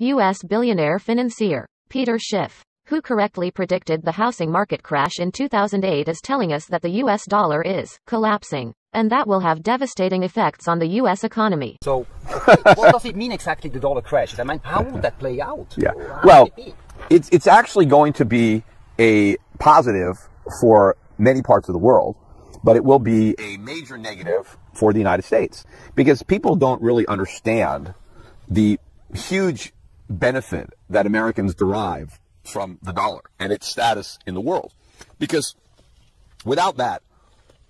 U.S. billionaire financier Peter Schiff, who correctly predicted the housing market crash in 2008, is telling us that the U.S. dollar is collapsing, and that will have devastating effects on the U.S. economy. So, what does it mean exactly, the dollar crash? I mean, how would that play out? Yeah. Well, it's actually going to be a positive for many parts of the world, but it will be a major negative for the United States, because people don't really understand the huge benefit that Americans derive from the dollar and its status in the world. Because without that,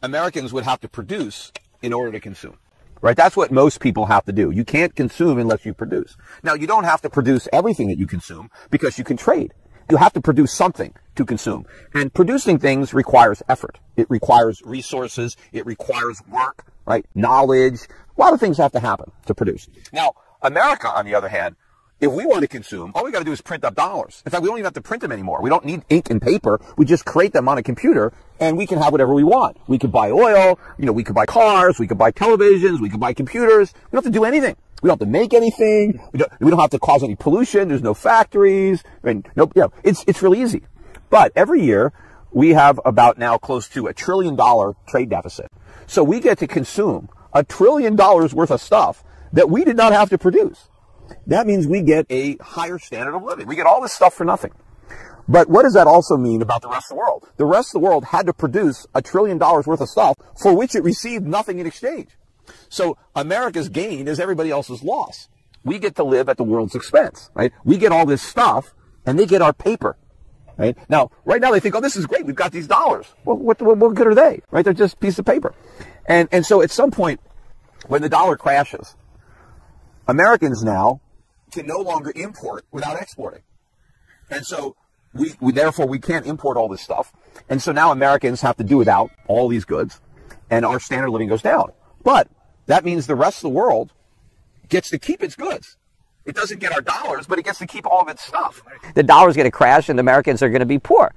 Americans would have to produce in order to consume. Right? That's what most people have to do. You can't consume unless you produce. Now, you don't have to produce everything that you consume, because you can trade. You have to produce something to consume. And producing things requires effort. It requires resources. It requires work, right? Knowledge. A lot of things have to happen to produce. Now, America, on the other hand, if we want to consume, all we got to do is print up dollars. In fact, we don't even have to print them anymore. We don't need ink and paper. We just create them on a computer, and we can have whatever we want. We could buy oil, we could buy cars, we could buy televisions, we could buy computers. We don't have to do anything. We don't have to make anything. We don't have to cause any pollution. There's no factories. It's really easy. But every year, we have about now close to $1 trillion trade deficit. So we get to consume $1 trillion worth of stuff that we did not have to produce. That means we get a higher standard of living. We get all this stuff for nothing. But what does that also mean about the rest of the world? The rest of the world had to produce $1 trillion worth of stuff for which it received nothing in exchange. So America's gain is everybody else's loss. We get to live at the world's expense, right? We get all this stuff, and they get our paper, right? Now, right now they think, oh, this is great. We've got these dollars. Well, what good are they, right? They're just a piece of paper. And so at some point, when the dollar crashes, Americans now can no longer import without exporting. And so therefore we can't import all this stuff. And so now Americans have to do without all these goods, and our standard of living goes down. But that means the rest of the world gets to keep its goods. It doesn't get our dollars, but it gets to keep all of its stuff. The dollar's going to crash and the Americans are going to be poor.